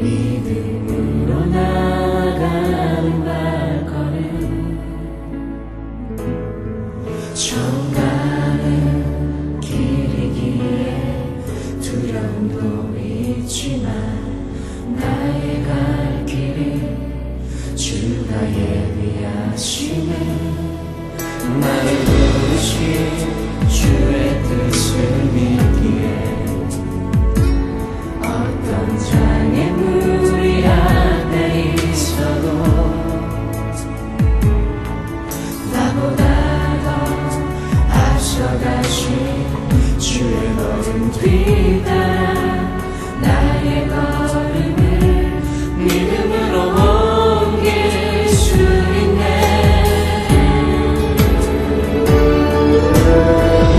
믿음으로 나아가는 발걸음 처음 가는 길이기에 두려움도 있지만 나의 갈 길이 주가 예비하시네 나를 부르신 주의 뜻을 믿기에 어떤 장애물이 앞에 있어도 나보다 더 앞서가신 주의 걸음 뒤따라 나의 걸음을 믿음으로 옮길 수 있네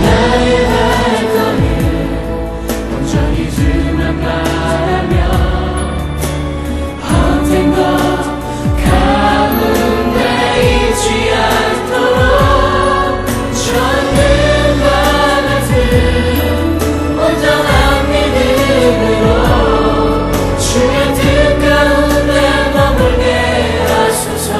나의 발걸음 온전히 주만 바라며 헛된 것 가운데 있지 않도록 전능과 같은 온전한 믿음으로 주의 뜻 가운데 머물게 하소서.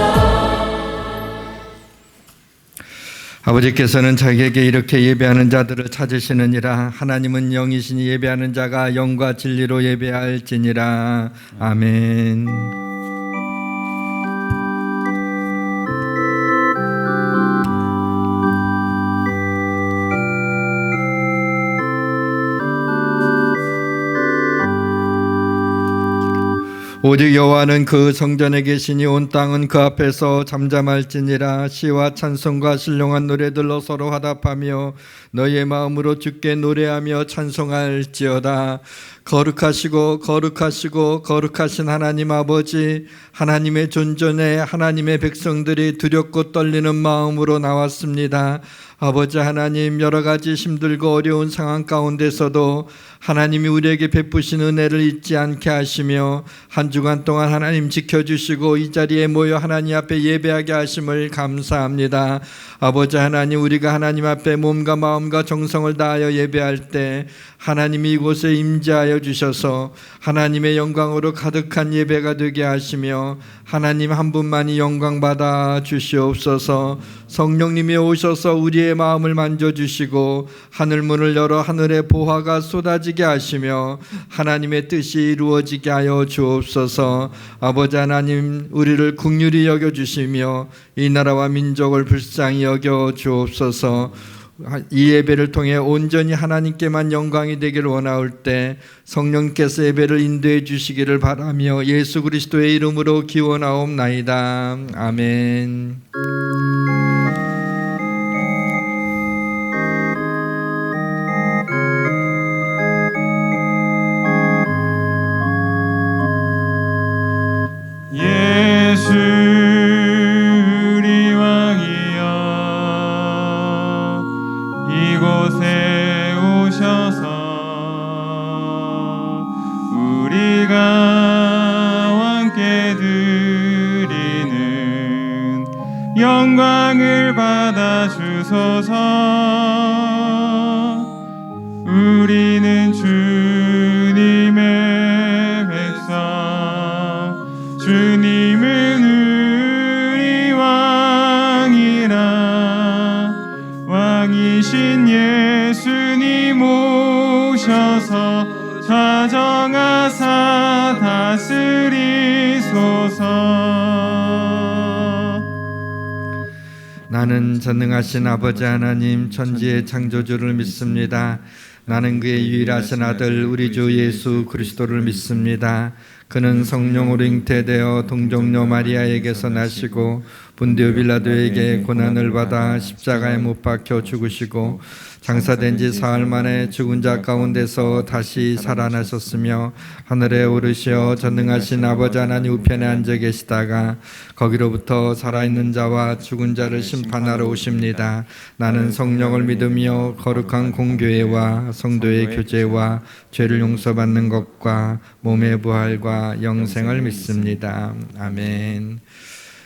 아버지께서는 자기에게 이렇게 예배하는 자들을 찾으시느니라. 하나님은 영이시니 예배하는 자가 영과 진리로 예배할지니라. 아멘. 오직 여호와는 그 성전에 계시니 온 땅은 그 앞에서 잠잠할지니라. 시와 찬송과 신령한 노래들로 서로 화답하며 너희의 마음으로 주께 노래하며 찬송할지어다. 거룩하시고 거룩하시고 거룩하신 하나님 아버지, 하나님의 존전에 하나님의 백성들이 두렵고 떨리는 마음으로 나왔습니다. 아버지 하나님, 여러 가지 힘들고 어려운 상황 가운데서도 하나님이 우리에게 베푸신 은혜를 잊지 않게 하시며 한 주간 동안 하나님 지켜주시고 이 자리에 모여 하나님 앞에 예배하게 하심을 감사합니다. 아버지 하나님, 우리가 하나님 앞에 몸과 마음과 정성을 다하여 예배할 때 하나님이 이곳에 임재하여 주셔서 하나님의 영광으로 가득한 예배가 되게 하시며 하나님 한 분만이 영광 받아 주시옵소서. 성령님이 오셔서 우리의 마음을 만져주시고 하늘문을 열어 하늘의 보화가 쏟아지게 하시며 하나님의 뜻이 이루어지게 하여 주옵소서. 아버지 하나님, 우리를 긍휼히 여겨주시며 이 나라와 민족을 불쌍히 여겨 주옵소서. 이 예배를 통해 온전히 하나님께만 영광이 되기를 원하올 때 성령께서 예배를 인도해 주시기를 바라며 예수 그리스도의 이름으로 기원하옵나이다. 아멘. 영광을 받아 주소서. 우리는 주님의 백성, 주님은 우리 왕이라. 왕이신 예수님 오셔서 좌정하사 다스리소서. 나는 전능하신 아버지 하나님 천지의 창조주를 믿습니다. 나는 그의 유일하신 아들 우리 주 예수 그리스도를 믿습니다. 그는 성령으로 잉태되어 동정녀 마리아에게서 나시고 본디오 빌라도에게 고난을 받아 십자가에 못 박혀 죽으시고 장사된 지 사흘 만에 죽은 자 가운데서 다시 살아나셨으며 하늘에 오르시어 전능하신 아버지 하나님 우편에 앉아 계시다가 거기로부터 살아있는 자와 죽은 자를 심판하러 오십니다. 나는 성령을 믿으며 거룩한 공교회와 성도의 교제와 죄를 용서받는 것과 몸의 부활과 영생을 믿습니다. 아멘.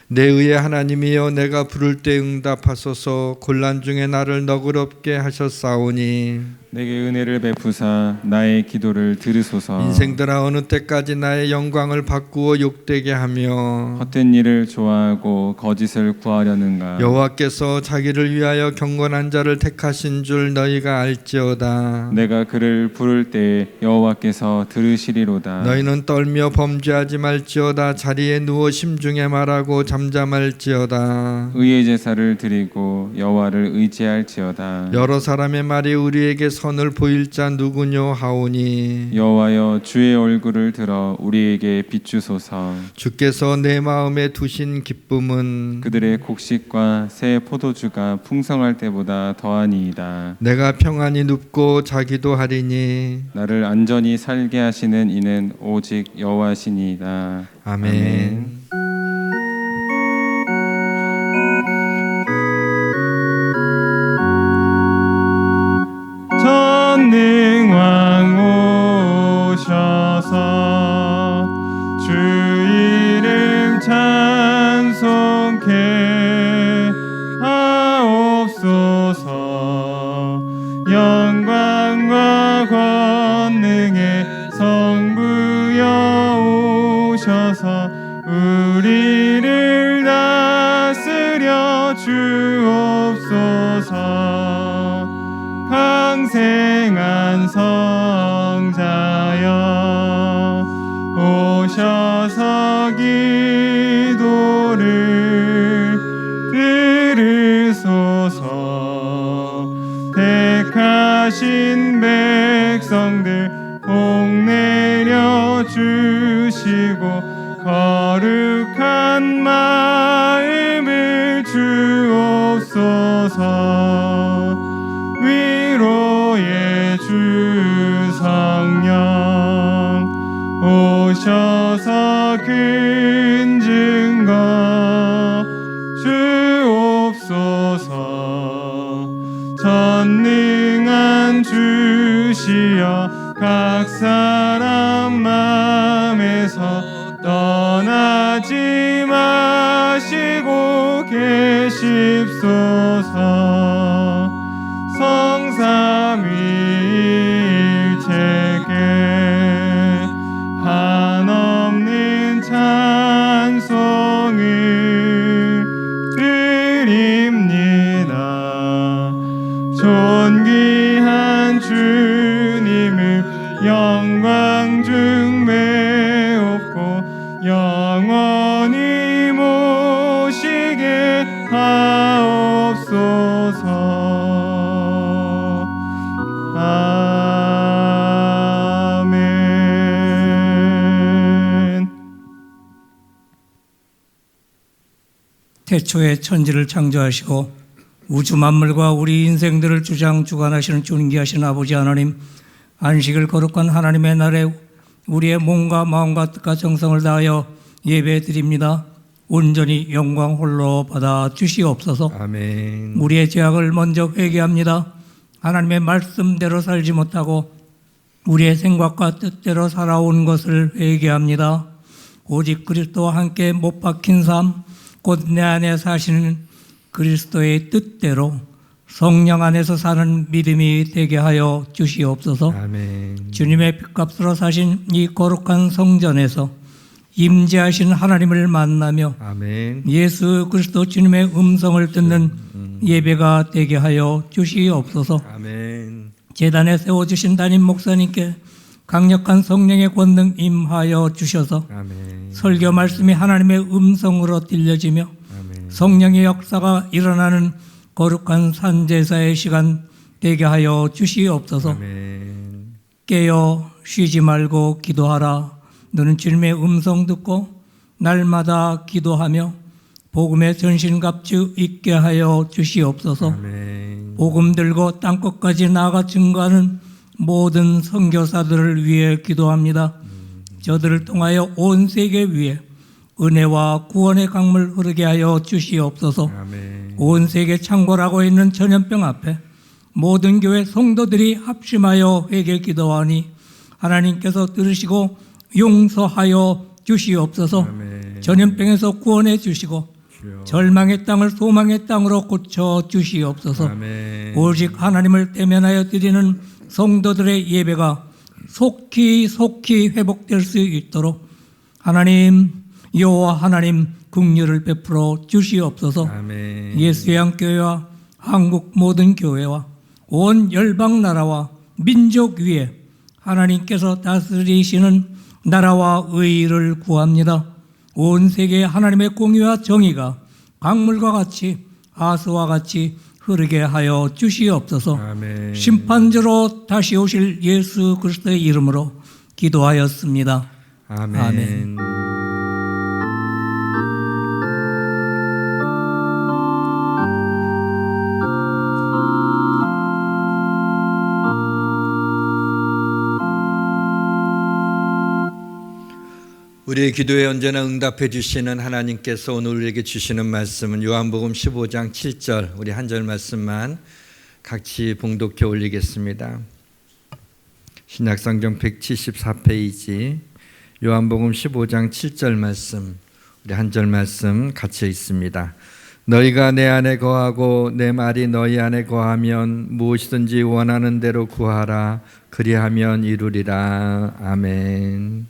내 의의 하나님이여, 내가 부를 때 응답하소서. 곤란 중에 나를 너그럽게 하셨사오니 내게 은혜를 베푸사 나의 기도를 들으소서. 인생들아 어느 때까지 나의 영광을 바꾸어 욕되게 하며 헛된 일을 좋아하고 거짓을 구하려는가. 여호와께서 자기를 위하여 경건한 자를 택하신 줄 너희가 알지어다. 내가 그를 부를 때에 여호와께서 들으시리로다. 너희는 떨며 범죄하지 말지어다. 자리에 누워 심중에 말하고 잠잠할지어다. 의의 제사를 드리고 여호와를 의지할지어다. 여러 사람의 말이 우리에게 선을 보일 자 누구뇨 하오니 여호와여 주의 얼굴을 들어 우리에게 비추소서. 주께서 내 마음에 두신 기쁨은 그들의 곡식과 새 포도주가 풍성할 때보다 더하니이다. 내가 평안히 눕고 자기도 하리니. 나를 안전히 살게 하시는 이는 오직 여호와시니이다. 아멘. 전능왕 오셔서 주 이름 찬송케 하옵소서. 영광과 권능의 성부여 오셔서 우리를 다스려 주옵소서. 강생한 성자여 오셔서 기도를 들으소서. 택하신 백성들 복 내려 주시고 거룩한 마음을 주옵소서. 위로의 주 성령 오셔서 큰 증거 주옵소서. 전능한 주시여 각 사람 마음에서 떠나지 마시고 계십소서. 성삼위일체께 한없는 찬송을 드립니다. 존귀한 주님을 영광 중 메옵고 영원히 모시게 하옵소서. 아멘. 태초에 천지를 창조하시고 우주 만물과 우리 인생들을 주장주관하시는 존귀하신 아버지 하나님, 안식을 거룩한 하나님의 날에 우리의 몸과 마음과 뜻과 정성을 다하여 예배드립니다. 온전히 영광 홀로 받아 주시옵소서. 아멘. 우리의 죄악을 먼저 회개합니다. 하나님의 말씀대로 살지 못하고 우리의 생각과 뜻대로 살아온 것을 회개합니다. 오직 그리스도와 함께 못 박힌 삶, 곧 내 안에 사시는 그리스도의 뜻대로 성령 안에서 사는 믿음이 되게 하여 주시옵소서. 아멘. 주님의 핏값으로 사신 이 거룩한 성전에서 임재하신 하나님을 만나며 아멘. 예수 그리스도 주님의 음성을 듣는 예배가 되게 하여 주시옵소서. 아멘. 제단에 세워주신 담임 목사님께 강력한 성령의 권능 임하여 주셔서 아멘. 설교 말씀이 하나님의 음성으로 들려지며 아멘. 성령의 역사가 일어나는 거룩한 산제사의 시간 되게 하여 주시옵소서. 아멘. 깨어 쉬지 말고 기도하라. 너는 주님의 음성 듣고 날마다 기도하며 복음의 전신갑주 있게 하여 주시옵소서. 아멘. 복음 들고 땅끝까지 나아가 증거하는 모든 선교사들을 위해 기도합니다. 저들을 통하여 온 세계 위에 은혜와 구원의 강물 흐르게 하여 주시옵소서. 아멘. 온 세계 창궐하고 있는 전염병 앞에 모든 교회 성도들이 합심하여 회개 기도하니 하나님께서 들으시고 용서하여 주시옵소서. 아멘. 전염병에서 구원해 주시고 절망의 땅을 소망의 땅으로 고쳐 주시옵소서. 아멘. 오직 하나님을 대면하여 드리는 성도들의 예배가 속히 회복될 수 있도록 하나님, 여호와 하나님 긍휼을 베풀어 주시옵소서. 아멘. 예수의 향교회와 한국 모든 교회와 온 열방 나라와 민족 위에 하나님께서 다스리시는 나라와 의를 구합니다. 온 세계에 하나님의 공의와 정의가 강물과 같이 하수와 같이 흐르게 하여 주시옵소서. 아멘. 심판자로 다시 오실 예수 그리스도의 이름으로 기도하였습니다. 아멘. 아멘. 우리의 기도에 언제나 응답해 주시는 하나님께서 오늘 우리에게 주시는 말씀은 요한복음 15장 7절, 우리 한 절 말씀만 같이 봉독해 올리겠습니다. 신약성경 174페이지 요한복음 15장 7절 말씀, 우리 한 절 말씀 같이 읽습니다. 너희가 내 안에 거하고 내 말이 너희 안에 거하면 무엇이든지 원하는 대로 구하라. 그리하면 이루리라. 아멘.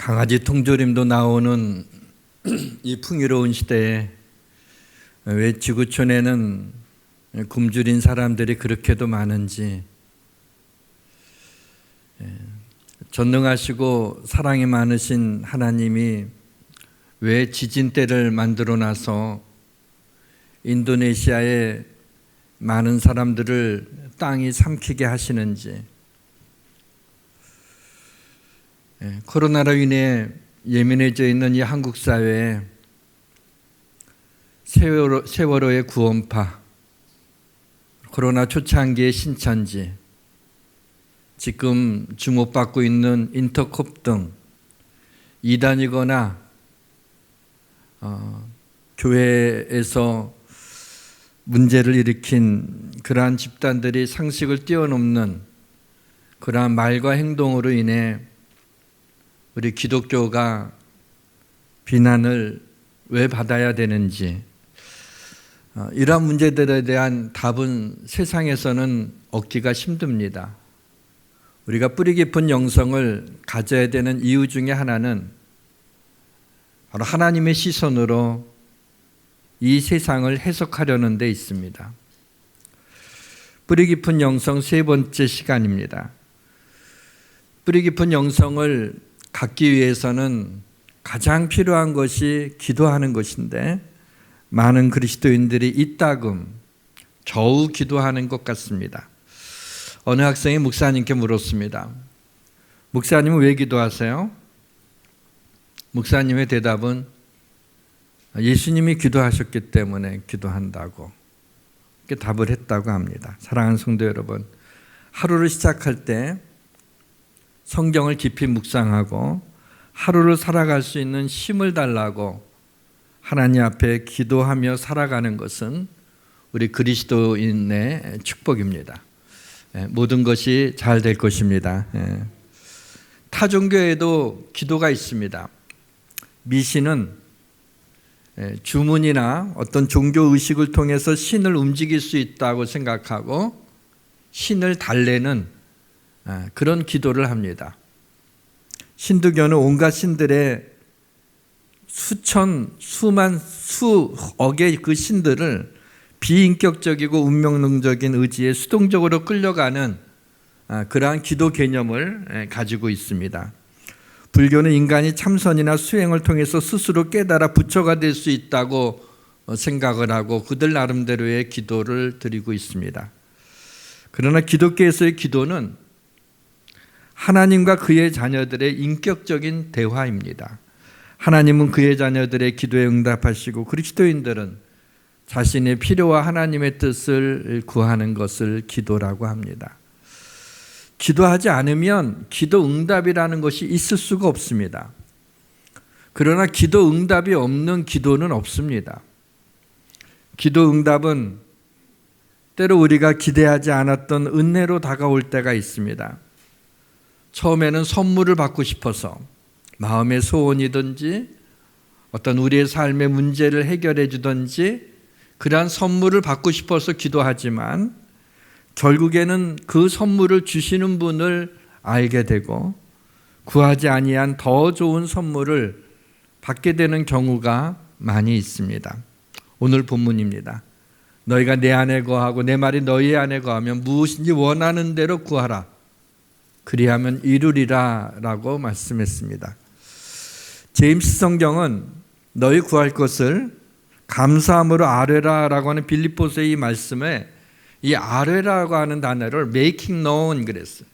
강아지 통조림도 나오는 이 풍요로운 시대에 왜 지구촌에는 굶주린 사람들이 그렇게도 많은지, 전능하시고 사랑이 많으신 하나님이 왜 지진대를 만들어 놔서 인도네시아의 많은 사람들을 땅이 삼키게 하시는지, 코로나로 인해 예민해져 있는 이 한국 사회에 세월호의 구원파, 코로나 초창기의 신천지, 지금 주목받고 있는 인터콥 등 이단이거나 교회에서 문제를 일으킨 그러한 집단들이 상식을 뛰어넘는 그러한 말과 행동으로 인해 우리 기독교가 비난을 왜 받아야 되는지, 이러한 문제들에 대한 답은 세상에서는 얻기가 힘듭니다. 우리가 뿌리 깊은 영성을 가져야 되는 이유 중에 하나는 바로 하나님의 시선으로 이 세상을 해석하려는 데 있습니다. 뿌리 깊은 영성 세 번째 시간입니다. 뿌리 깊은 영성을 갖기 위해서는 가장 필요한 것이 기도하는 것인데, 많은 그리스도인들이 이따금 겨우 기도하는 것 같습니다. 어느 학생이 목사님께 물었습니다. 목사님은 왜 기도하세요? 목사님의 대답은 예수님이 기도하셨기 때문에 기도한다고, 이렇게 답을 했다고 합니다. 사랑하는 성도 여러분, 하루를 시작할 때 성경을 깊이 묵상하고 하루를 살아갈 수 있는 힘을 달라고 하나님 앞에 기도하며 살아가는 것은 우리 그리스도인의 축복입니다. 모든 것이 잘 될 것입니다. 타 종교에도 기도가 있습니다. 미신은 주문이나 어떤 종교 의식을 통해서 신을 움직일 수 있다고 생각하고 신을 달래는 그런 기도를 합니다. 힌두교는 온갖 신들의 수천, 수만, 수억의 그 신들을 비인격적이고 운명론적인 의지에 수동적으로 끌려가는 그러한 기도 개념을 가지고 있습니다. 불교는 인간이 참선이나 수행을 통해서 스스로 깨달아 부처가 될 수 있다고 생각을 하고 그들 나름대로의 기도를 드리고 있습니다. 그러나 기독교에서의 기도는 하나님과 그의 자녀들의 인격적인 대화입니다. 하나님은 그의 자녀들의 기도에 응답하시고 그리스도인들은 자신의 필요와 하나님의 뜻을 구하는 것을 기도라고 합니다. 기도하지 않으면 기도 응답이라는 것이 있을 수가 없습니다. 그러나 기도 응답이 없는 기도는 없습니다. 기도 응답은 때로 우리가 기대하지 않았던 은혜로 다가올 때가 있습니다. 처음에는 선물을 받고 싶어서 마음의 소원이든지 어떤 우리의 삶의 문제를 해결해 주든지 그러한 선물을 받고 싶어서 기도하지만 결국에는 그 선물을 주시는 분을 알게 되고 구하지 아니한 더 좋은 선물을 받게 되는 경우가 많이 있습니다. 오늘 본문입니다. 너희가 내 안에 거하고 내 말이 너희 안에 거하면 무엇인지 원하는 대로 구하라. 그리하면 이루리라 라고 말씀했습니다. 제임스 성경은 너희 구할 것을 감사함으로 아뢰라 라고 하는 빌립보서의 이 말씀에 이 아뢰라고 하는 단어를 making known 그랬어요.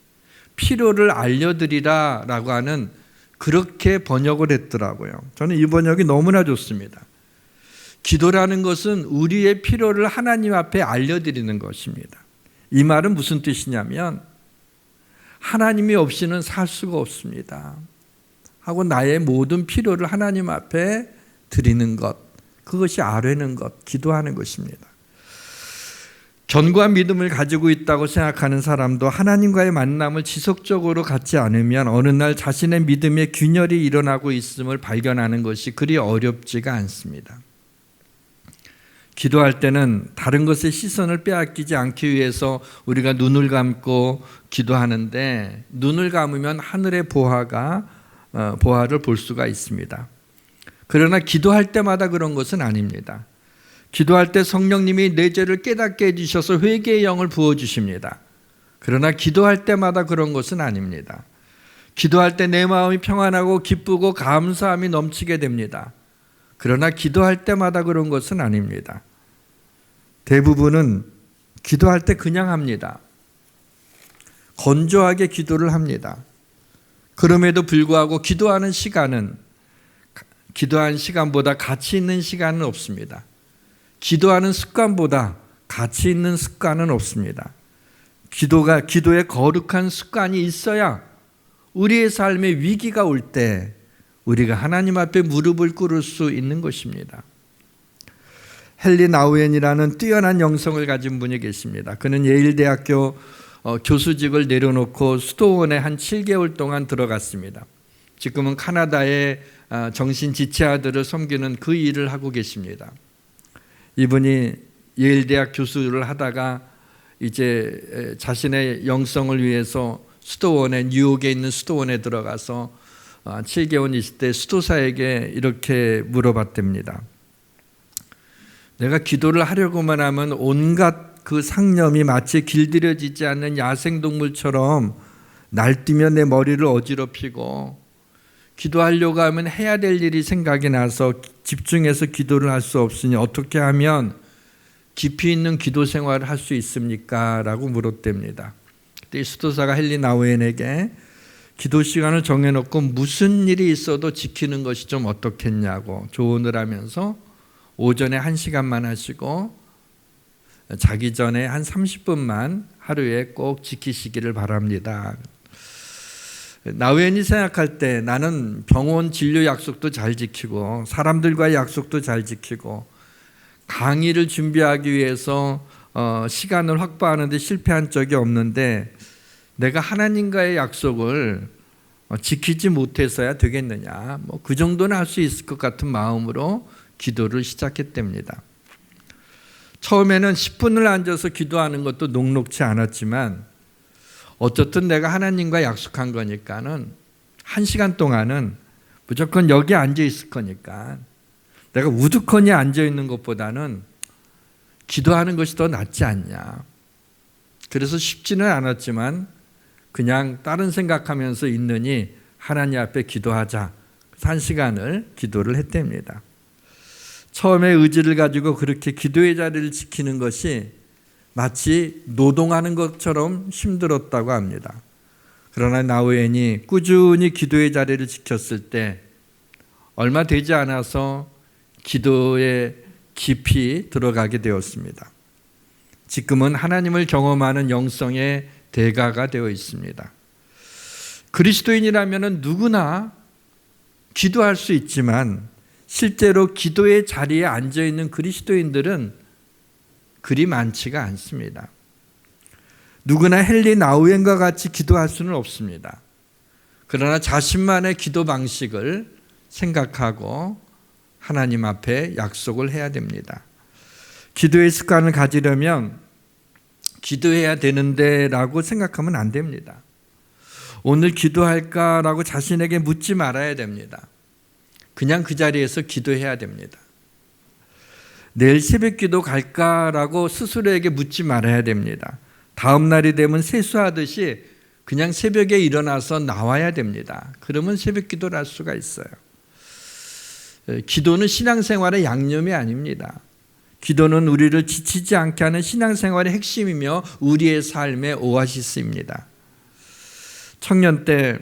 필요를 알려드리라 라고 하는 그렇게 번역을 했더라고요. 저는 이 번역이 너무나 좋습니다. 기도라는 것은 우리의 필요를 하나님 앞에 알려드리는 것입니다. 이 말은 무슨 뜻이냐면 하나님이 없이는 살 수가 없습니다 하고 나의 모든 필요를 하나님 앞에 드리는 것, 그것이 아뢰는 것, 기도하는 것입니다. 견고한 믿음을 가지고 있다고 생각하는 사람도 하나님과의 만남을 지속적으로 갖지 않으면 어느 날 자신의 믿음에 균열이 일어나고 있음을 발견하는 것이 그리 어렵지가 않습니다. 기도할 때는 다른 것에 시선을 빼앗기지 않기 위해서 우리가 눈을 감고 기도하는데 눈을 감으면 하늘의 보화가 보화를 볼 수가 있습니다. 그러나 기도할 때마다 그런 것은 아닙니다. 기도할 때 성령님이 내 죄를 깨닫게 해주셔서 회개의 영을 부어주십니다. 그러나 기도할 때마다 그런 것은 아닙니다. 기도할 때 내 마음이 평안하고 기쁘고 감사함이 넘치게 됩니다. 그러나 기도할 때마다 그런 것은 아닙니다. 대부분은 기도할 때 그냥 합니다. 건조하게 기도를 합니다. 그럼에도 불구하고 기도하는 시간은 기도한 시간보다 가치 있는 시간은 없습니다. 기도하는 습관보다 가치 있는 습관은 없습니다. 기도에 거룩한 습관이 있어야 우리의 삶에 위기가 올 때 우리가 하나님 앞에 무릎을 꿇을 수 있는 것입니다. 헨리 나우엔이라는 뛰어난 영성을 가진 분이 계십니다. 그는 예일대학교 교수직을 내려놓고 수도원에 한 7개월 동안 들어갔습니다. 지금은 카나다의 정신지체아들을 섬기는 그 일을 하고 계십니다. 이분이 예일대학 교수를 하다가 이제 자신의 영성을 위해서 뉴욕에 있는 수도원에 들어가서 7개월 있을 때 수도사에게 이렇게 물어봤답니다. 내가 기도를 하려고만 하면 온갖 그 상념이 마치 길들여지지 않는 야생동물처럼 날뛰며 내 머리를 어지럽히고 기도하려고 하면 해야 될 일이 생각이 나서 집중해서 기도를 할 수 없으니 어떻게 하면 깊이 있는 기도 생활을 할 수 있습니까? 라고 물었답니다. 그때 수도사가 헨리 나우엔에게 기도 시간을 정해놓고 무슨 일이 있어도 지키는 것이 좀 어떻겠냐고 조언을 하면서 오전에 1시간만 하시고 자기 전에 한 30분만 하루에 꼭 지키시기를 바랍니다. 나우엔이 생각할 때 나는 병원 진료 약속도 잘 지키고 사람들과의 약속도 잘 지키고 강의를 준비하기 위해서 시간을 확보하는 데 실패한 적이 없는데 내가 하나님과의 약속을 지키지 못해서야 되겠느냐, 그 정도는 할 수 있을 것 같은 마음으로 기도를 시작했답니다. 처음에는 10분을 앉아서 기도하는 것도 녹록지 않았지만 어쨌든 내가 하나님과 약속한 거니까는 1시간 동안은 무조건 여기 앉아 있을 거니까 내가 우두커니 앉아 있는 것보다는 기도하는 것이 더 낫지 않냐. 그래서 쉽지는 않았지만 그냥 다른 생각하면서 있느니 하나님 앞에 기도하자. 1시간을 기도를 했답니다. 처음에 의지를 가지고 그렇게 기도의 자리를 지키는 것이 마치 노동하는 것처럼 힘들었다고 합니다. 그러나 나우엔이 꾸준히 기도의 자리를 지켰을 때 얼마 되지 않아서 기도에 깊이 들어가게 되었습니다. 지금은 하나님을 경험하는 영성의 대가가 되어 있습니다. 그리스도인이라면 누구나 기도할 수 있지만 실제로 기도의 자리에 앉아 있는 그리스도인들은 그리 많지가 않습니다. 누구나 헨리 나우엔과 같이 기도할 수는 없습니다. 그러나 자신만의 기도 방식을 생각하고 하나님 앞에 약속을 해야 됩니다. 기도의 습관을 가지려면 기도해야 되는데 라고 생각하면 안 됩니다. 오늘 기도할까라고 자신에게 묻지 말아야 됩니다. 그냥 그 자리에서 기도해야 됩니다. 내일 새벽 기도 갈까라고 스스로에게 묻지 말아야 됩니다. 다음 날이 되면 세수하듯이 그냥 새벽에 일어나서 나와야 됩니다. 그러면 새벽 기도를 할 수가 있어요. 기도는 신앙생활의 양념이 아닙니다. 기도는 우리를 지치지 않게 하는 신앙생활의 핵심이며 우리의 삶의 오아시스입니다. 청년 때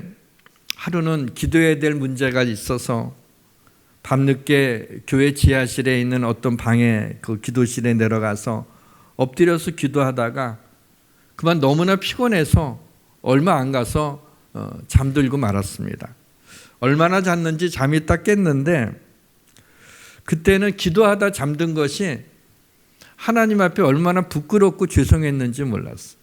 하루는 기도해야 될 문제가 있어서 밤늦게 교회 지하실에 있는 어떤 방에 그 기도실에 내려가서 엎드려서 기도하다가 그만 너무나 피곤해서 얼마 안 가서 잠들고 말았습니다. 얼마나 잤는지 잠이 딱 깼는데 그때는 기도하다 잠든 것이 하나님 앞에 얼마나 부끄럽고 죄송했는지 몰랐어요.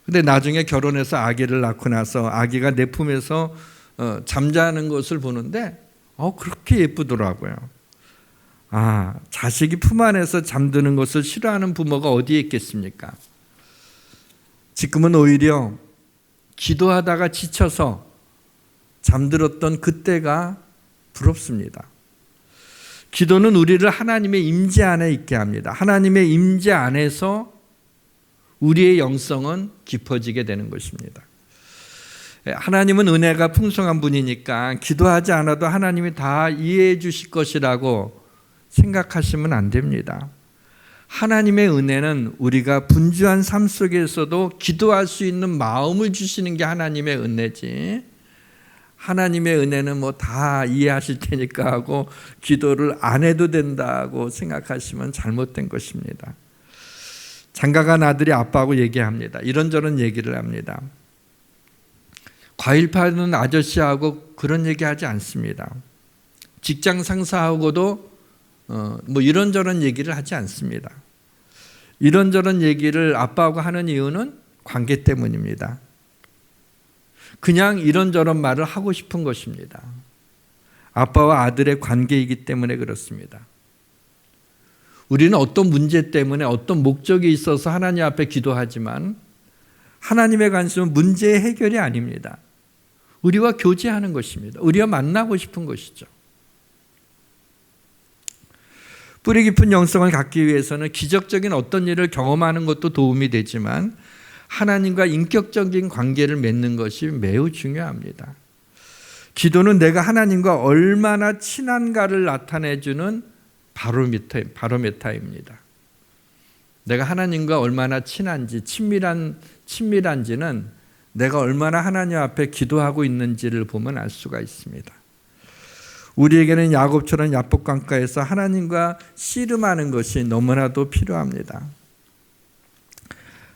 근데 나중에 결혼해서 아기를 낳고 나서 아기가 내 품에서 잠자는 것을 보는데 그렇게 예쁘더라고요. 자식이 품 안에서 잠드는 것을 싫어하는 부모가 어디에 있겠습니까? 지금은 오히려 기도하다가 지쳐서 잠들었던 그때가 부럽습니다. 기도는 우리를 하나님의 임재 안에 있게 합니다. 하나님의 임재 안에서 우리의 영성은 깊어지게 되는 것입니다. 하나님은 은혜가 풍성한 분이니까 기도하지 않아도 하나님이 다 이해해 주실 것이라고 생각하시면 안 됩니다. 하나님의 은혜는 우리가 분주한 삶 속에서도 기도할 수 있는 마음을 주시는 게 하나님의 은혜지, 하나님의 은혜는 뭐 다 이해하실 테니까 하고 기도를 안 해도 된다고 생각하시면 잘못된 것입니다. 장가간 아들이 아빠하고 얘기합니다. 이런저런 얘기를 합니다. 과일 파는 아저씨하고 그런 얘기하지 않습니다. 직장 상사하고도 뭐 이런저런 얘기를 하지 않습니다. 이런저런 얘기를 아빠하고 하는 이유는 관계 때문입니다. 그냥 이런저런 말을 하고 싶은 것입니다. 아빠와 아들의 관계이기 때문에 그렇습니다. 우리는 어떤 문제 때문에 어떤 목적이 있어서 하나님 앞에 기도하지만 하나님의 관심은 문제의 해결이 아닙니다. 우리와 교제하는 것입니다. 우리와 만나고 싶은 것이죠. 뿌리 깊은 영성을 갖기 위해서는 기적적인 어떤 일을 경험하는 것도 도움이 되지만 하나님과 인격적인 관계를 맺는 것이 매우 중요합니다. 기도는 내가 하나님과 얼마나 친한가를 나타내주는 바로메타입니다. 내가 하나님과 얼마나 친한지, 친밀한지는 내가 얼마나 하나님 앞에 기도하고 있는지를 보면 알 수가 있습니다. 우리에게는 야곱처럼 야복강가에서 하나님과 씨름하는 것이 너무나도 필요합니다.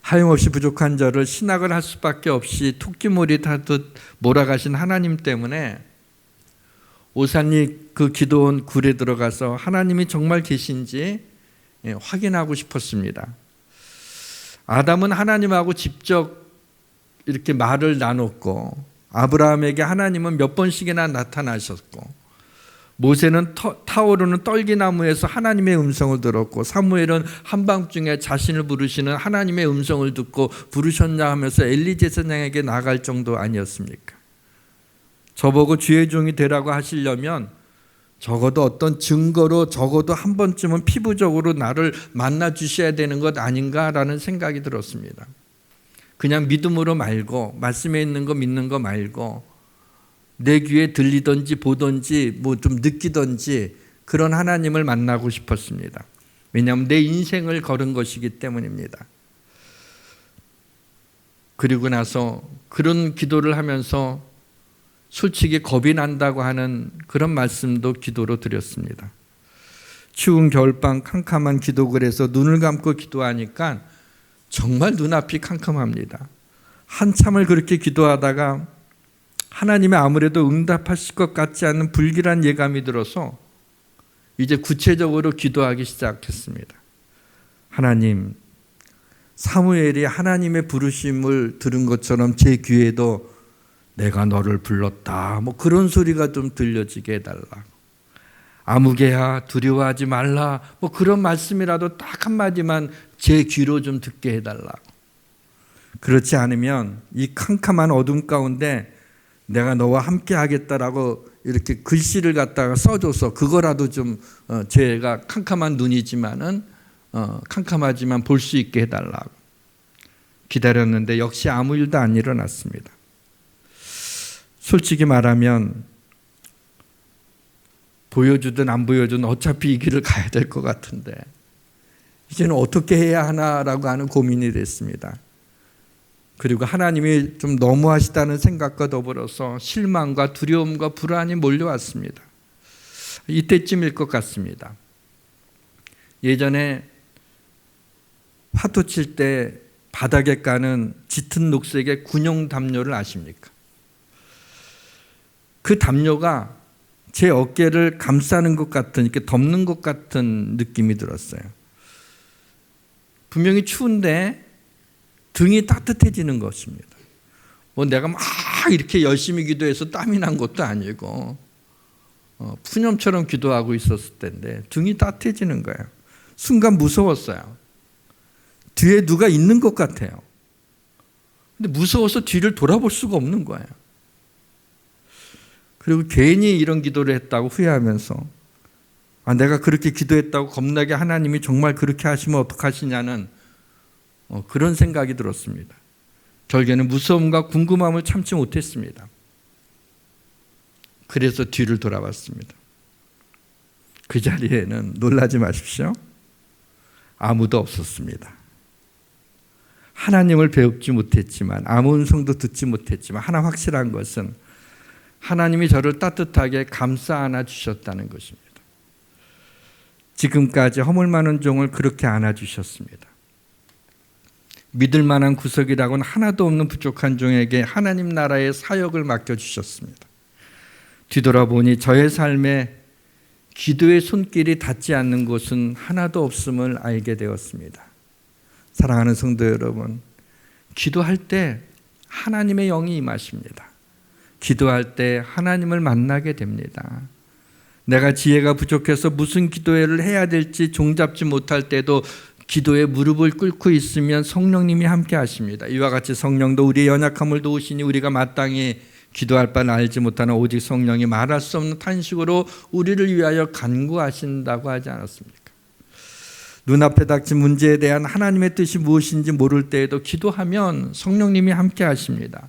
하염없이 부족한 저를 신학을 할 수밖에 없이 토끼몰이 타듯 몰아가신 하나님 때문에 오산리 그 기도원 굴에 들어가서 하나님이 정말 계신지 확인하고 싶었습니다. 아담은 하나님하고 직접 이렇게 말을 나눴고 아브라함에게 하나님은 몇 번씩이나 나타나셨고 모세는 타오르는 떨기나무에서 하나님의 음성을 들었고 사무엘은 한밤중에 자신을 부르시는 하나님의 음성을 듣고 부르셨냐 하면서 엘리 제사장에게 나갈 정도 아니었습니까? 저보고 주의 종이 되라고 하시려면 적어도 어떤 증거로 적어도 한 번쯤은 피부적으로 나를 만나 주셔야 되는 것 아닌가라는 생각이 들었습니다. 그냥 믿음으로 말고 말씀에 있는 거 믿는 거 말고 내 귀에 들리든지 보든지 뭐 좀 느끼든지 그런 하나님을 만나고 싶었습니다. 왜냐하면 내 인생을 걸은 것이기 때문입니다. 그리고 나서 그런 기도를 하면서 솔직히 겁이 난다고 하는 그런 말씀도 기도로 드렸습니다. 추운 겨울밤 캄캄한 기도글에서 눈을 감고 기도하니까 정말 눈앞이 캄캄합니다. 한참을 그렇게 기도하다가 하나님이 아무래도 응답하실 것 같지 않은 불길한 예감이 들어서 이제 구체적으로 기도하기 시작했습니다. 하나님, 사무엘이 하나님의 부르심을 들은 것처럼 제 귀에도 내가 너를 불렀다, 뭐 그런 소리가 좀 들려지게 해달라고. 아무개야 두려워하지 말라, 뭐 그런 말씀이라도 딱 한마디만 제 귀로 좀 듣게 해달라고. 그렇지 않으면 이 캄캄한 어둠 가운데 내가 너와 함께 하겠다라고 이렇게 글씨를 갖다가 써줘서 그거라도 좀 제가 캄캄한 눈이지만은 캄캄하지만 볼 수 있게 해달라고 기다렸는데 역시 아무 일도 안 일어났습니다. 솔직히 말하면 보여주든 안 보여주든 어차피 이 길을 가야 될 것 같은데 이제는 어떻게 해야 하나라고 하는 고민이 됐습니다. 그리고 하나님이 좀 너무하시다는 생각과 더불어서 실망과 두려움과 불안이 몰려왔습니다. 이때쯤일 것 같습니다. 예전에 파도 칠 때 바닥에 까는 짙은 녹색의 군용 담요를 아십니까? 그 담요가 제 어깨를 감싸는 것 같은, 이렇게 덮는 것 같은 느낌이 들었어요. 분명히 추운데 등이 따뜻해지는 것입니다. 뭐 내가 막 이렇게 열심히 기도해서 땀이 난 것도 아니고 푸념처럼 기도하고 있었을 때인데 등이 따뜻해지는 거예요. 순간 무서웠어요. 뒤에 누가 있는 것 같아요. 근데 무서워서 뒤를 돌아볼 수가 없는 거예요. 그리고 괜히 이런 기도를 했다고 후회하면서 내가 그렇게 기도했다고 겁나게 하나님이 정말 그렇게 하시면 어떡하시냐는 그런 생각이 들었습니다. 결국에는 무서움과 궁금함을 참지 못했습니다. 그래서 뒤를 돌아봤습니다. 그 자리에는 놀라지 마십시오. 아무도 없었습니다. 하나님을 배웁지 못했지만 아무 음성도 듣지 못했지만 하나 확실한 것은 하나님이 저를 따뜻하게 감싸 안아주셨다는 것입니다. 지금까지 허물 많은 종을 그렇게 안아주셨습니다. 믿을 만한 구석이라고는 하나도 없는 부족한 종에게 하나님 나라의 사역을 맡겨주셨습니다. 뒤돌아보니 저의 삶에 기도의 손길이 닿지 않는 곳은 하나도 없음을 알게 되었습니다. 사랑하는 성도 여러분, 기도할 때 하나님의 영이 임하십니다. 기도할 때 하나님을 만나게 됩니다. 내가 지혜가 부족해서 무슨 기도를 해야 될지 종잡지 못할 때도 기도에 무릎을 꿇고 있으면 성령님이 함께 하십니다. 이와 같이 성령도 우리의 연약함을 도우시니 우리가 마땅히 기도할 바는 알지 못하는 오직 성령이 말할 수 없는 탄식으로 우리를 위하여 간구하신다고 하지 않았습니까? 눈앞에 닥친 문제에 대한 하나님의 뜻이 무엇인지 모를 때에도 기도하면 성령님이 함께 하십니다.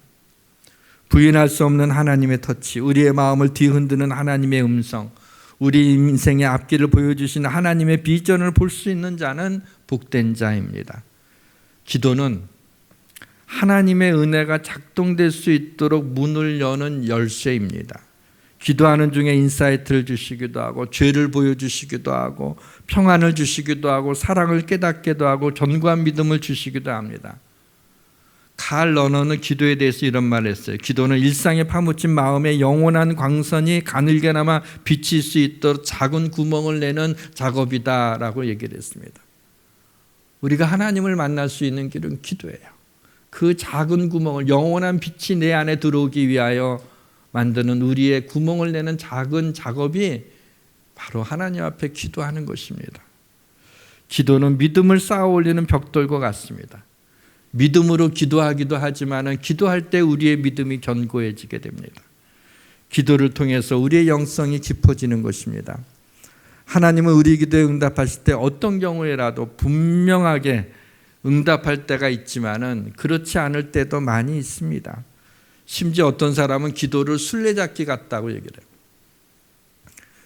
부인할 수 없는 하나님의 터치, 우리의 마음을 뒤흔드는 하나님의 음성, 우리 인생의 앞길을 보여주시는 하나님의 비전을 볼 수 있는 자는 복된 자입니다. 기도는 하나님의 은혜가 작동될 수 있도록 문을 여는 열쇠입니다. 기도하는 중에 인사이트를 주시기도 하고 죄를 보여주시기도 하고 평안을 주시기도 하고 사랑을 깨닫기도 하고 견고한 믿음을 주시기도 합니다. 칼 러너는 기도에 대해서 이런 말을 했어요. 기도는 일상에 파묻힌 마음의 영원한 광선이 가늘게나마 비칠 수 있도록 작은 구멍을 내는 작업이다라고 얘기를 했습니다. 우리가 하나님을 만날 수 있는 길은 기도예요. 그 작은 구멍을, 영원한 빛이 내 안에 들어오기 위하여 만드는 우리의 구멍을 내는 작은 작업이 바로 하나님 앞에 기도하는 것입니다. 기도는 믿음을 쌓아 올리는 벽돌과 같습니다. 믿음으로 기도하기도 하지만 기도할 때 우리의 믿음이 견고해지게 됩니다. 기도를 통해서 우리의 영성이 깊어지는 것입니다. 하나님은 우리 기도에 응답하실 때 어떤 경우에라도 분명하게 응답할 때가 있지만은 그렇지 않을 때도 많이 있습니다. 심지어 어떤 사람은 기도를 술래잡기 같다고 얘기를 해요.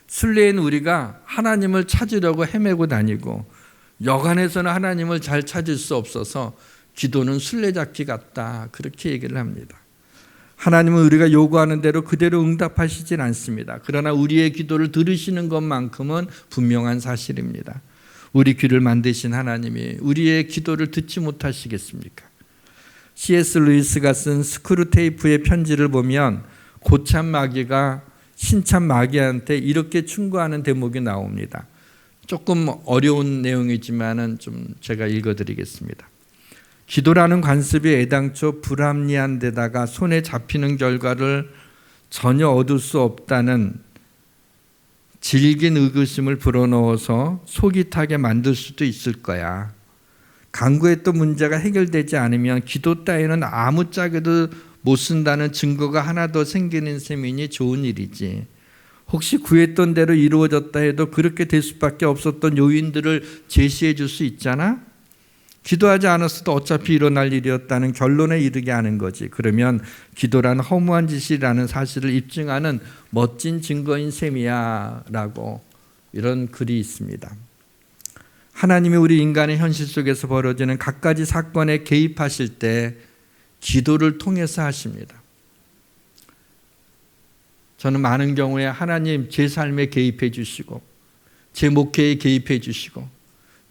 순례인 우리가 하나님을 찾으려고 헤매고 다니고 여간에서는 하나님을 잘 찾을 수 없어서 기도는 술래잡기 같다, 그렇게 얘기를 합니다. 하나님은 우리가 요구하는 대로 그대로 응답하시진 않습니다. 그러나 우리의 기도를 들으시는 것만큼은 분명한 사실입니다. 우리 귀를 만드신 하나님이 우리의 기도를 듣지 못하시겠습니까? C.S. 루이스가 쓴 스크루테이프의 편지를 보면 고참 마귀가 신참 마귀한테 이렇게 충고하는 대목이 나옵니다. 조금 어려운 내용이지만은 좀 제가 읽어드리겠습니다. 기도라는 관습이 애당초 불합리한 데다가 손에 잡히는 결과를 전혀 얻을 수 없다는 질긴 의구심을 불어넣어서 속이 타게 만들 수도 있을 거야. 간구했던 문제가 해결되지 않으면 기도 따위는 아무짝에도 못 쓴다는 증거가 하나 더 생기는 셈이니 좋은 일이지. 혹시 구했던 대로 이루어졌다 해도 그렇게 될 수밖에 없었던 요인들을 제시해 줄 수 있잖아? 기도하지 않았어도 어차피 일어날 일이었다는 결론에 이르게 하는 거지. 그러면 기도란 허무한 짓이라는 사실을 입증하는 멋진 증거인 셈이야 라고 이런 글이 있습니다. 하나님이 우리 인간의 현실 속에서 벌어지는 갖가지 사건에 개입하실 때 기도를 통해서 하십니다. 저는 많은 경우에 하나님 제 삶에 개입해 주시고 제 목회에 개입해 주시고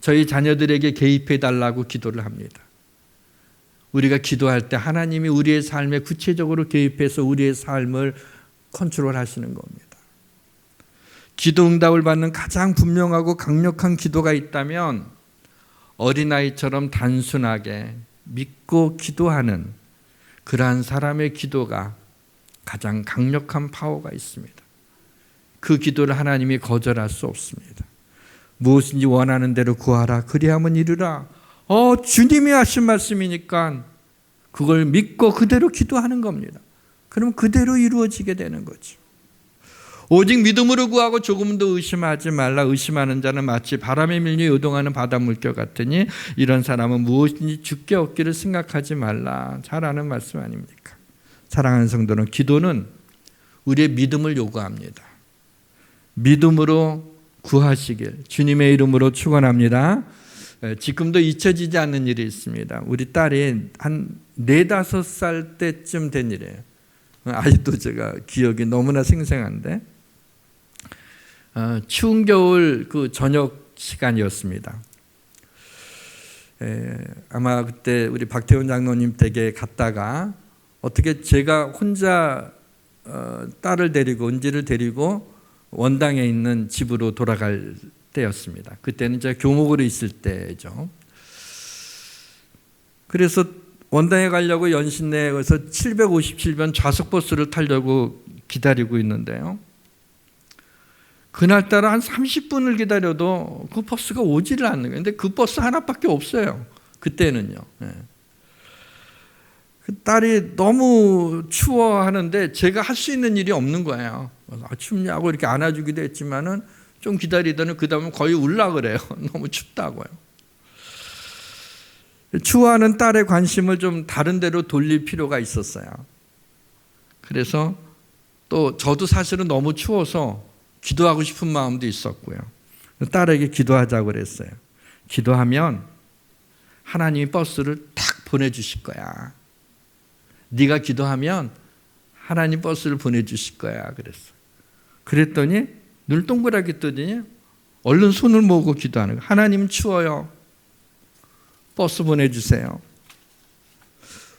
저희 자녀들에게 개입해 달라고 기도를 합니다. 우리가 기도할 때 하나님이 우리의 삶에 구체적으로 개입해서 우리의 삶을 컨트롤하시는 겁니다. 기도 응답을 받는 가장 분명하고 강력한 기도가 있다면 어린아이처럼 단순하게 믿고 기도하는 그러한 사람의 기도가 가장 강력한 파워가 있습니다. 그 기도를 하나님이 거절할 수 없습니다. 무엇인지 원하는 대로 구하라, 그리하면 이루라. 주님이 하신 말씀이니까 그걸 믿고 그대로 기도하는 겁니다. 그럼 그대로 이루어지게 되는 거죠. 오직 믿음으로 구하고 조금도 의심하지 말라. 의심하는 자는 마치 바람에 밀려 요동하는 바다 물결 같으니 이런 사람은 무엇인지 주께 얻기를 생각하지 말라. 잘 아는 말씀 아닙니까? 사랑하는 성도는 기도는 우리의 믿음을 요구합니다. 믿음으로 구하시길 주님의 이름으로 축원합니다. 지금도 잊혀지지 않는 일이 있습니다. 우리 딸이 한 4-5살 때쯤 된 일이에요. 아직도 제가 기억이 너무나 생생한데 추운 겨울 그 저녁 시간이었습니다. 아마 그때 우리 박태훈 장로님 댁에 갔다가 어떻게 제가 혼자 딸을 데리고 은지를 데리고 원당에 있는 집으로 돌아갈 때였습니다. 그때는 제가 교목으로 있을 때죠. 그래서 원당에 가려고 연신내에서 757번 좌석버스를 타려고 기다리고 있는데요. 그날따라 한 30분을 기다려도 그 버스가 오지를 않는 거예요. 근데 그 버스 하나밖에 없어요. 그때는요. 그 딸이 너무 추워하는데 제가 할 수 있는 일이 없는 거예요. 춥냐고 이렇게 안아주기도 했지만은 좀 기다리더니 그 다음에 거의 울라 그래요. 너무 춥다고요. 추워하는 딸의 관심을 좀 다른 데로 돌릴 필요가 있었어요. 그래서 또 저도 사실은 너무 추워서 기도하고 싶은 마음도 있었고요. 딸에게 기도하자고 그랬어요. 기도하면 하나님이 버스를 탁 보내주실 거야. 네가 기도하면 하나님 버스를 보내주실 거야. 그랬어. 그랬더니 눈을 동그랗게 뜨더니 얼른 손을 모으고 기도하는 거예요. 하나님 추워요. 버스 보내주세요.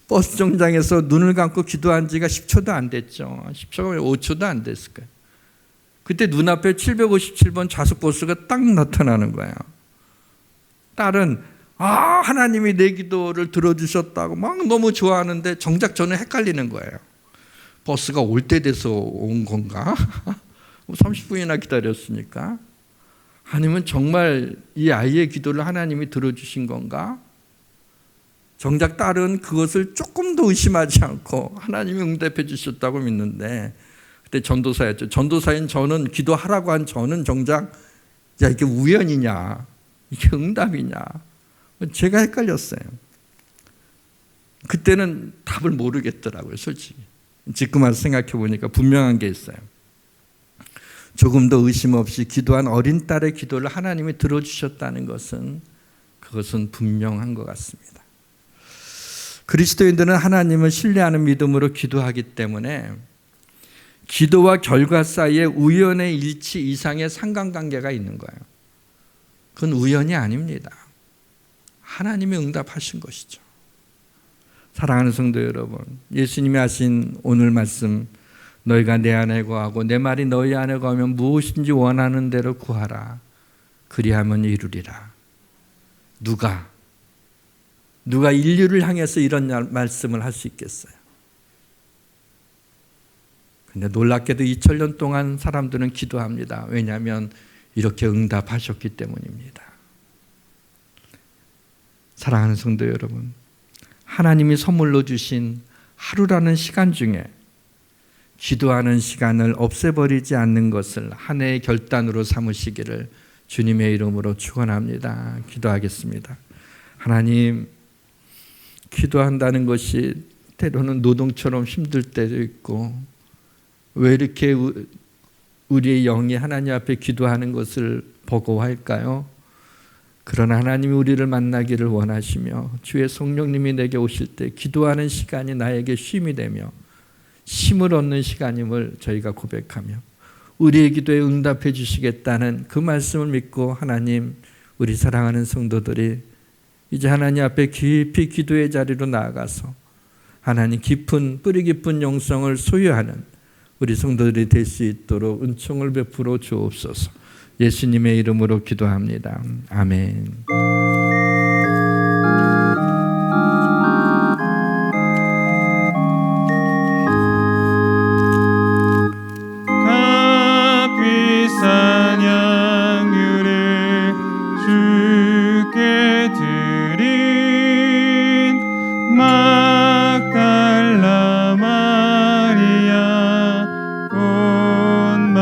버스 정장에서 눈을 감고 기도한 지가 10초도 안 됐죠. 10초가 5초도 안 됐을 거예요. 그때 눈앞에 757번 좌석 버스가 딱 나타나는 거예요. 딸은 하나님이 내 기도를 들어주셨다고 막 너무 좋아하는데 정작 저는 헷갈리는 거예요. 버스가 올 때 돼서 온 건가? 30분이나 기다렸으니까. 아니면 정말 이 아이의 기도를 하나님이 들어주신 건가? 정작 딸은 그것을 조금도 의심하지 않고 하나님이 응답해 주셨다고 믿는데, 그때 전도사였죠. 전도사인 저는, 기도하라고 한 저는 정작 이게 우연이냐 이게 응답이냐 제가 헷갈렸어요. 그때는 답을 모르겠더라고요. 솔직히 지금 와서 생각해 보니까 분명한 게 있어요. 조금도 의심 없이 기도한 어린 딸의 기도를 하나님이 들어주셨다는 것은, 그것은 분명한 것 같습니다. 그리스도인들은 하나님을 신뢰하는 믿음으로 기도하기 때문에 기도와 결과 사이에 우연의 일치 이상의 상관관계가 있는 거예요. 그건 우연이 아닙니다. 하나님이 응답하신 것이죠. 사랑하는 성도 여러분, 예수님이 하신 오늘 말씀, 너희가 내 안에 거하고 내 말이 너희 안에 거하면 무엇인지 원하는 대로 구하라. 그리하면 이루리라. 누가 인류를 향해서 이런 말씀을 할 수 있겠어요? 근데 놀랍게도 2000년 동안 사람들은 기도합니다. 왜냐하면 이렇게 응답하셨기 때문입니다. 사랑하는 성도 여러분, 하나님이 선물로 주신 하루라는 시간 중에 기도하는 시간을 없애버리지 않는 것을 한 해의 결단으로 삼으시기를 주님의 이름으로 축원합니다. 기도하겠습니다. 하나님, 기도한다는 것이 때로는 노동처럼 힘들 때도 있고, 왜 이렇게 우리의 영이 하나님 앞에 기도하는 것을 버거워할까요? 그러나 하나님이 우리를 만나기를 원하시며 주의 성령님이 내게 오실 때 기도하는 시간이 나에게 쉼이 되며 힘을 얻는 시간임을 저희가 고백하며 우리의 기도에 응답해 주시겠다는 그 말씀을 믿고, 하나님, 우리 사랑하는 성도들이 이제 하나님 앞에 깊이 기도의 자리로 나아가서 하나님 뿌리 깊은 영성을 소유하는 우리 성도들이 될 수 있도록 은총을 베풀어 주옵소서. 예수님의 이름으로 기도합니다. 아멘. 값비싼 양유를 주께 드린 막달라 마리아 온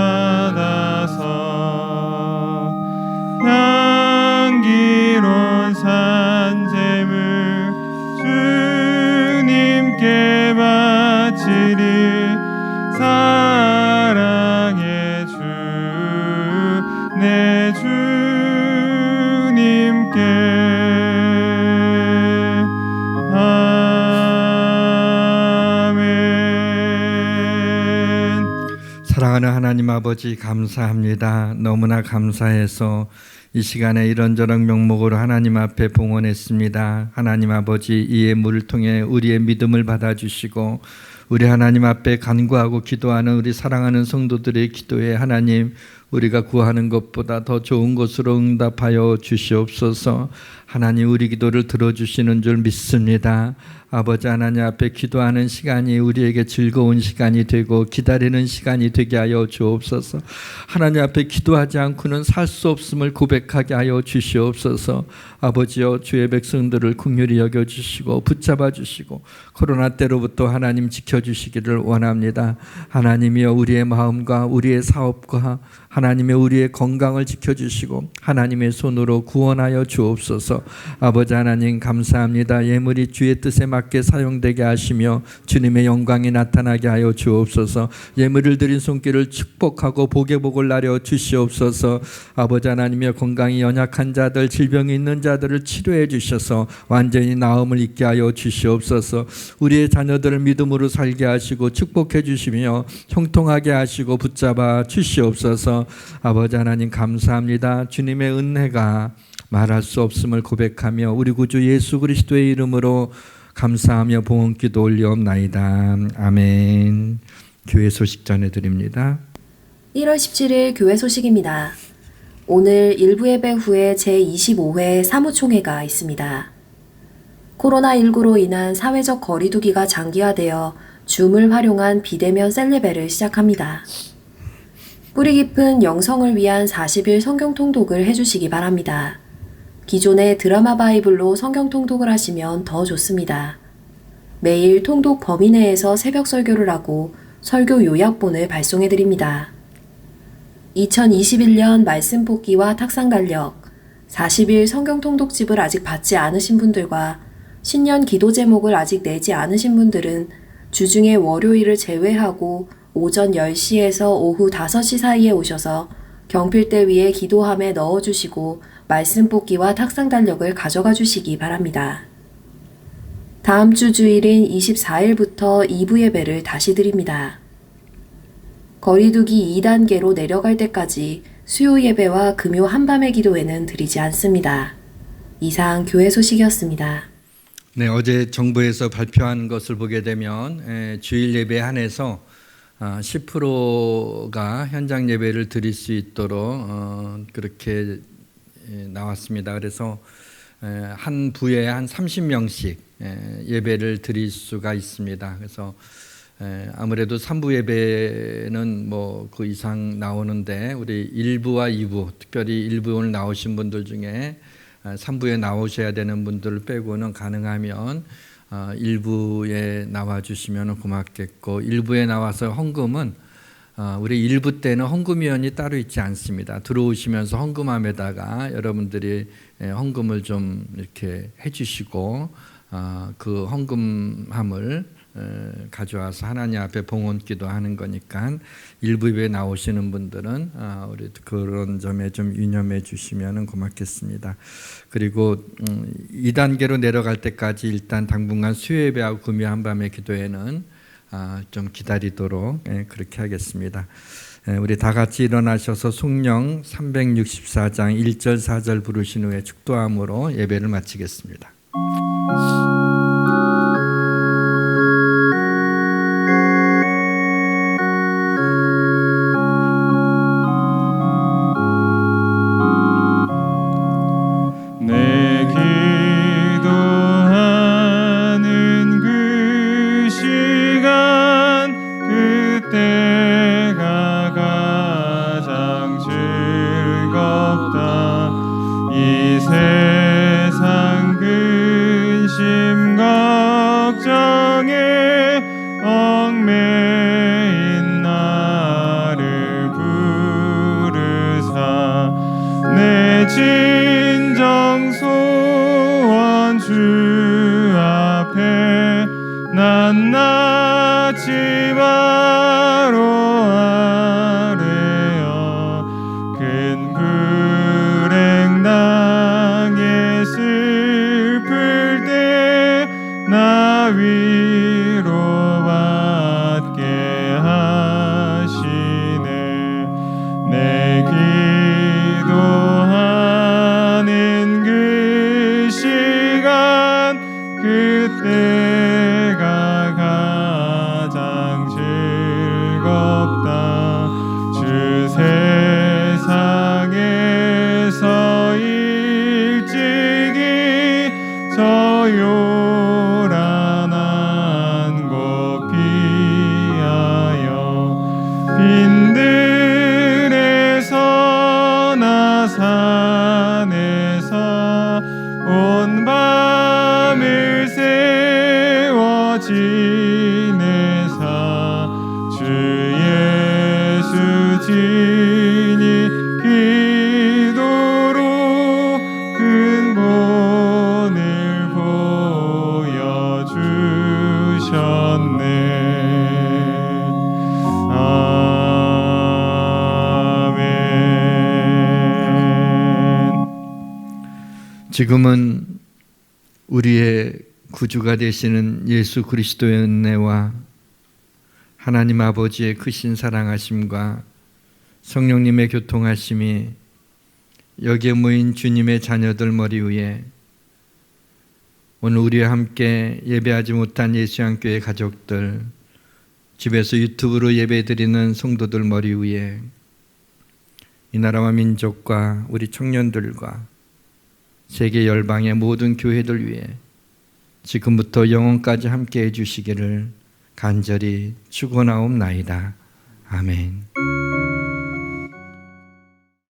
하나님 아버지 감사합니다. 너무나 감사해서 이 시간에 이런저런 명목으로 하나님 앞에 봉헌했습니다. 하나님 아버지 이 예물을 통해 우리의 믿음을 받아주시고 우리 하나님 앞에 간구하고 기도하는 우리 사랑하는 성도들의 기도에 하나님 우리가 구하는 것보다 더 좋은 것으로 응답하여 주시옵소서. 하나님 우리 기도를 들어주시는 줄 믿습니다. 아버지 하나님 앞에 기도하는 시간이 우리에게 즐거운 시간이 되고 기다리는 시간이 되게 하여 주옵소서. 하나님 앞에 기도하지 않고는 살 수 없음을 고백하게 하여 주시옵소서. 아버지여 주의 백성들을 긍휼히 여겨주시고 붙잡아 주시고 코로나 때로부터 하나님 지켜주시기를 원합니다. 하나님이여 우리의 마음과 우리의 사업과 하나님의 우리의 건강을 지켜주시고 하나님의 손으로 구원하여 주옵소서. 아버지 하나님 감사합니다. 예물이 주의 뜻에 맞게 사용되게 하시며 주님의 영광이 나타나게 하여 주옵소서. 예물을 드린 손길을 축복하고 복의 복을 나려 주시옵소서. 아버지 하나님의 건강이 연약한 자들 질병이 있는 자들을 치료해 주셔서 완전히 나음을 있게 하여 주시옵소서. 우리의 자녀들을 믿음으로 살게 하시고 축복해 주시며 형통하게 하시고 붙잡아 주시옵소서. 아버지 하나님 감사합니다. 주님의 은혜가 말할 수 없음을 고백하며 우리 구주 예수 그리스도의 이름으로 감사하며 봉헌기도 올리옵나이다. 아멘. 교회 소식 전해드립니다. 1월 17일 교회 소식입니다. 오늘 일부 예배 후에 제25회 사무총회가 있습니다. 코로나19로 인한 사회적 거리두기가 장기화되어 줌을 활용한 비대면 셀예배를 시작합니다. 뿌리 깊은 영성을 위한 40일 성경 통독을 해주시기 바랍니다. 기존의 드라마 바이블로 성경 통독을 하시면 더 좋습니다. 매일 통독 범위 내에서 새벽 설교를 하고 설교 요약본을 발송해 드립니다. 2021년 말씀 뽑기와 탁상 달력, 40일 성경 통독집을 아직 받지 않으신 분들과 신년 기도 제목을 아직 내지 않으신 분들은 주중에 월요일을 제외하고 오전 10시에서 오후 5시 사이에 오셔서 경필대 위에 기도함에 넣어주시고 말씀 뽑기와 탁상 달력을 가져가 주시기 바랍니다. 다음 주 주일인 24일부터 2부 예배를 다시 드립니다. 거리두기 2단계로 내려갈 때까지 수요 예배와 금요 한밤의 기도회는 드리지 않습니다. 이상 교회 소식이었습니다. 네, 어제 정부에서 발표한 것을 보게 되면 주일 예배에 한해서 10%가 현장 예배를 드릴 수 있도록 그렇게 나왔습니다. 그래서 한 부에 한 30명씩 예배를 드릴 수가 있습니다. 그래서 아무래도 3부 예배는 뭐 그 이상 나오는데 우리 1부와 2부, 특별히 1부 오늘 나오신 분들 중에 3부에 나오셔야 되는 분들을 빼고는 가능하면 1부에 나와주시면 고맙겠고 1부에 나와서 헌금은 우리 1부 때는 헌금위원이 따로 있지 않습니다. 들어오시면서 헌금함에다가 여러분들이 헌금을 좀 이렇게 해주시고 그 헌금함을 가져와서 하나님 앞에 봉헌기도 하는 거니까 일부 예배 나오시는 분들은 우리 그런 점에 좀 유념해 주시면 고맙겠습니다. 그리고 2단계로 내려갈 때까지 일단 당분간 수요 예배하고 금요 한밤의 기도회는 좀 기다리도록 그렇게 하겠습니다. 우리 다 같이 일어나셔서 송령 364장 1절 4절 부르신 후에 축도함으로 예배를 마치겠습니다. 위로받게 하시네. 아버지니 기도로 근본을 보여주셨네. 지금은 우리의 구주가 되시는 예수 그리스도의 은혜와 하나님 아버지의 크신 사랑하심과 성령님의 교통하심이 여기에 모인 주님의 자녀들 머리 위에, 오늘 우리와 함께 예배하지 못한 예수양교회 가족들, 집에서 유튜브로 예배드리는 성도들 머리 위에, 이 나라와 민족과 우리 청년들과 세계 열방의 모든 교회들 위해 지금부터 영원까지 함께 해주시기를 간절히 축원하옵나이다. 아멘.